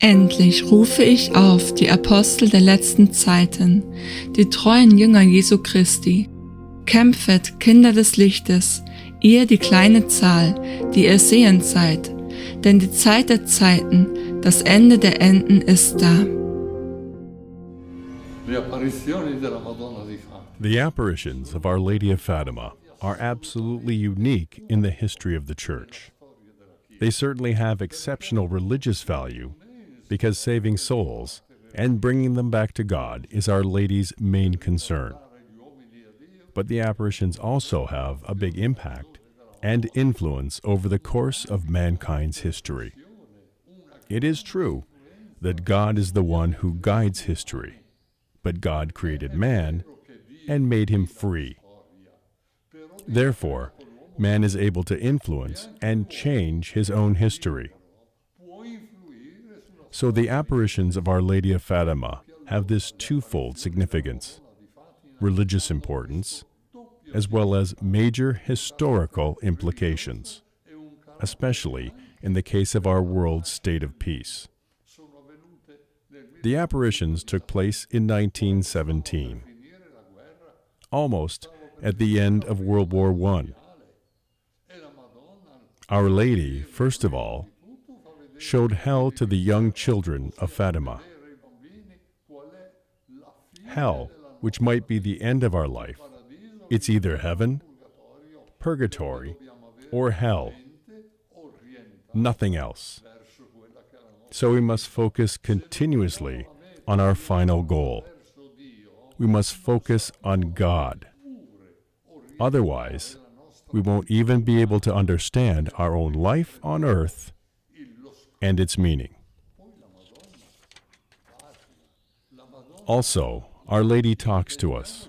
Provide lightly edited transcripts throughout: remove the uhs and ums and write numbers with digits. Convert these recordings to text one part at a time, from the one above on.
Endlich rufe ich auf die Apostel der letzten Zeiten, die treuen Jünger Jesu Christi. Kämpfet, Kinder des Lichtes, ihr die kleine Zahl, die ihr sehend seid, denn die Zeit der Zeiten, das Ende der Enden ist da. The apparitions of Our Lady of Fatima are absolutely unique in the history of the Church. They certainly have exceptional religious value because saving souls and bringing them back to God is Our Lady's main concern. But the apparitions also have a big impact and influence over the course of mankind's history. It is true that God is the one who guides history, but God created man and made him free. Therefore, man is able to influence and change his own history. So the apparitions of Our Lady of Fatima have this twofold significance: religious importance, as well as major historical implications, especially in the case of our world's state of peace. The apparitions took place in 1917, almost at the end of World War I. Our Lady, first of all, showed hell to the young children of Fatima. Hell, which might be the end of our life. It's either heaven, purgatory, or hell. Nothing else. So we must focus continuously on our final goal. We must focus on God. Otherwise, we won't even be able to understand our own life on earth and its meaning. Also, Our Lady talks to us.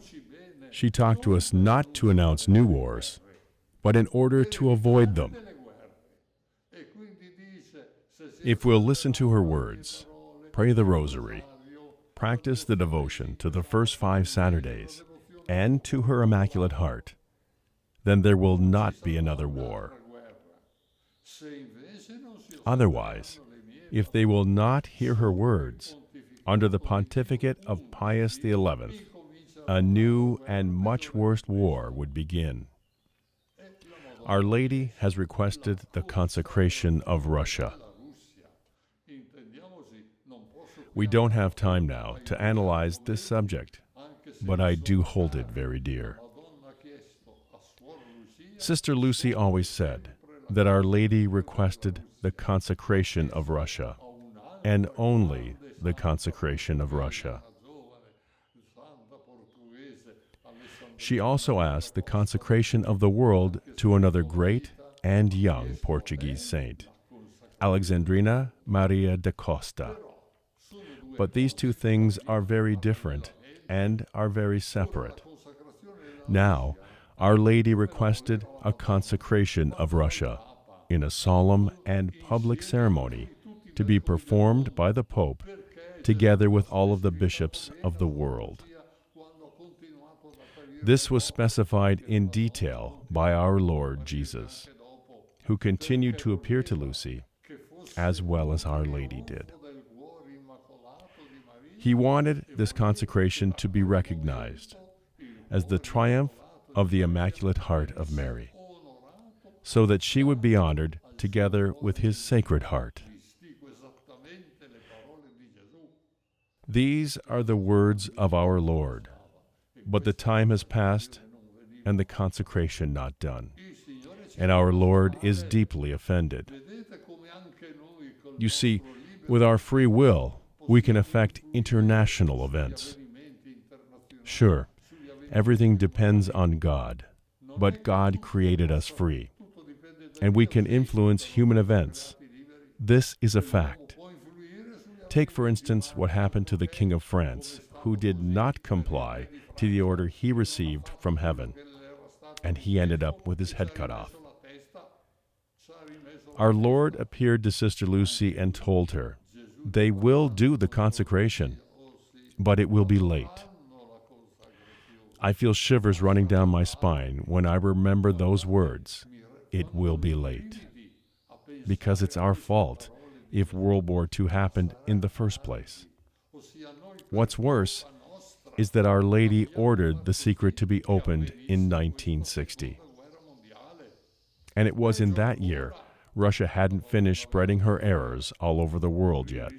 She talked to us not to announce new wars, but in order to avoid them. If we'll listen to her words, pray the rosary, practice the devotion to the first 5 Saturdays, and to her Immaculate Heart, then there will not be another war. Otherwise, if they will not hear her words, under the pontificate of Pius XI, a new and much worse war would begin. Our Lady has requested the consecration of Russia. We don't have time now to analyze this subject, but I do hold it very dear. Sister Lucy always said that Our Lady requested the consecration of Russia, and only the consecration of Russia. She also asked the consecration of the world to another great and young Portuguese saint, Alexandrina Maria da Costa. But these two things are very different and are very separate. Now, Our Lady requested a consecration of Russia in a solemn and public ceremony to be performed by the Pope together with all of the bishops of the world. This was specified in detail by our Lord Jesus, who continued to appear to Lucy as well as Our Lady did. He wanted this consecration to be recognized as the triumph of the Immaculate Heart of Mary, so that she would be honored together with his Sacred Heart. These are the words of our Lord, but the time has passed and the consecration not done, and our Lord is deeply offended. You see, with our free will, we can affect international events. Sure, everything depends on God, but God created us free, and we can influence human events. This is a fact. Take, for instance, what happened to the King of France, who did not comply to the order he received from heaven, and he ended up with his head cut off. Our Lord appeared to Sister Lucy and told her, they will do the consecration, but it will be late. I feel shivers running down my spine when I remember those words, it will be late, because it's our fault if World War II happened in the first place. What's worse is that Our Lady ordered the secret to be opened in 1960. And it was in that year Russia hadn't finished spreading her errors all over the world yet.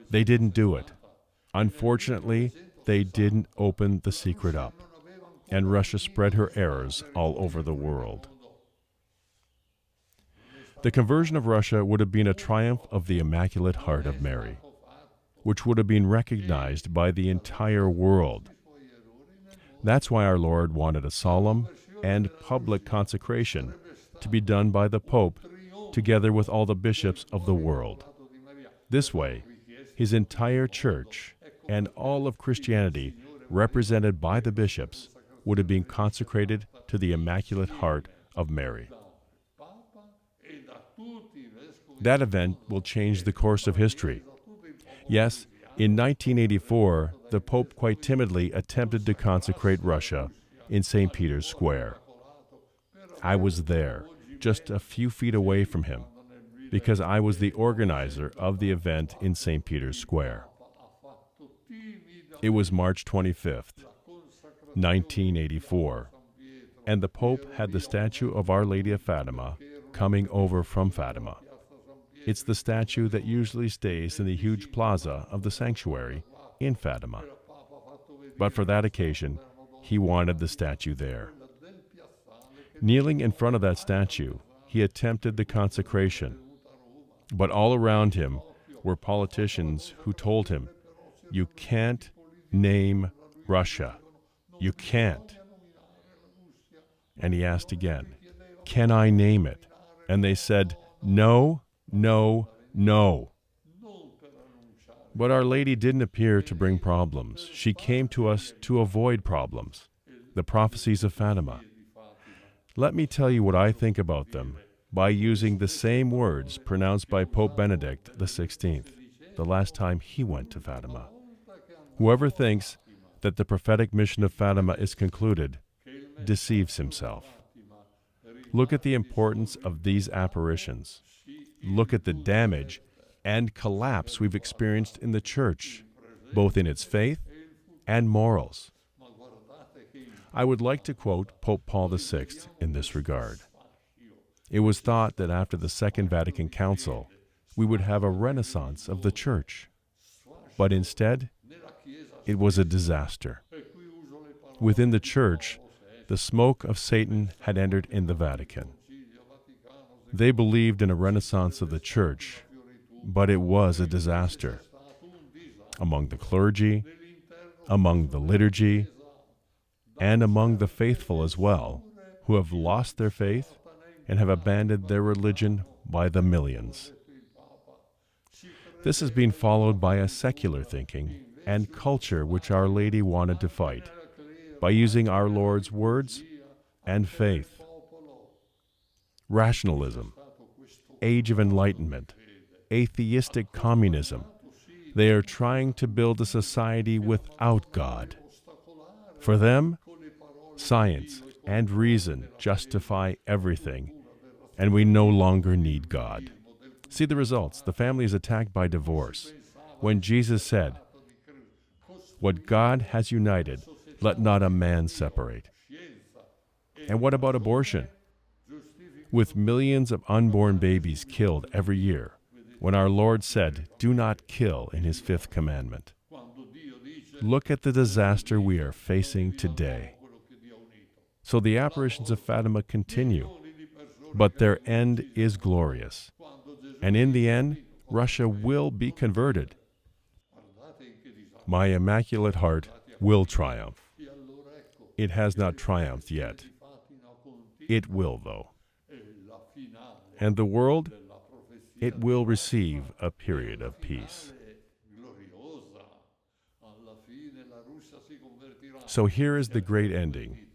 They didn't do it. Unfortunately, they didn't open the secret up, and Russia spread her errors all over the world. The conversion of Russia would have been a triumph of the Immaculate Heart of Mary, which would have been recognized by the entire world. That's why our Lord wanted a solemn and public consecration to be done by the Pope together with all the bishops of the world. This way, his entire church and all of Christianity, represented by the bishops, would have been consecrated to the Immaculate Heart of Mary. That event will change the course of history. Yes, in 1984, the Pope quite timidly attempted to consecrate Russia in St. Peter's Square. I was there, just a few feet away from him, because I was the organizer of the event in St. Peter's Square. It was March 25th, 1984, and the Pope had the statue of Our Lady of Fatima coming over from Fatima. It's the statue that usually stays in the huge plaza of the sanctuary in Fatima. But for that occasion, he wanted the statue there. Kneeling in front of that statue, he attempted the consecration. But all around him were politicians who told him, "You can't name Russia. You can't." And he asked again, "Can I name it?" And they said, "No, no, no." But Our Lady didn't appear to bring problems. She came to us to avoid problems. The prophecies of Fatima. Let me tell you what I think about them by using the same words pronounced by Pope Benedict XVI, the last time he went to Fatima. Whoever thinks that the prophetic mission of Fatima is concluded deceives himself. Look at the importance of these apparitions. Look at the damage and collapse we've experienced in the Church, both in its faith and morals. I would like to quote Pope Paul VI in this regard. It was thought that after the Second Vatican Council, we would have a renaissance of the Church. But instead, it was a disaster. Within the Church, the smoke of Satan had entered in the Vatican. They believed in a renaissance of the Church, but it was a disaster. Among the clergy, among the liturgy, and among the faithful as well, who have lost their faith and have abandoned their religion by the millions. This has been followed by a secular thinking and culture which Our Lady wanted to fight by using our Lord's words and faith. Rationalism, Age of Enlightenment, atheistic communism. They are trying to build a society without God. For them, science and reason justify everything, and we no longer need God. See the results. The family is attacked by divorce. When Jesus said, "What God has united, let not a man separate." And what about abortion? With millions of unborn babies killed every year, when our Lord said, "Do not kill," in his fifth commandment. Look at the disaster we are facing today. So the apparitions of Fatima continue, but their end is glorious. And in the end, Russia will be converted. My Immaculate Heart will triumph. It has not triumphed yet. It will, though. And the world, it will receive a period of peace. So here is the great ending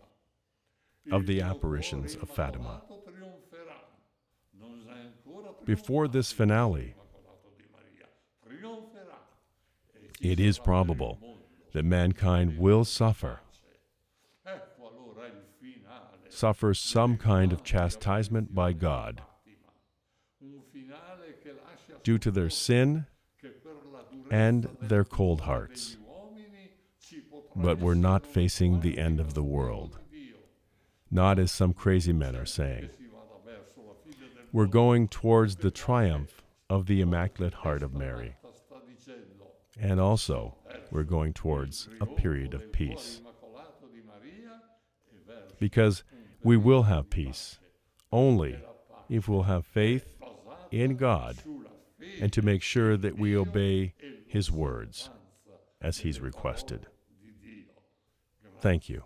of the apparitions of Fatima. Before this finale, it is probable that mankind will suffer some kind of chastisement by God. due to their sin and their cold hearts. But we're not facing the end of the world, not as some crazy men are saying. We're going towards the triumph of the Immaculate Heart of Mary. And also, we're going towards a period of peace. Because we will have peace only if we'll have faith in God and to make sure that we obey His words as He's requested. Thank you.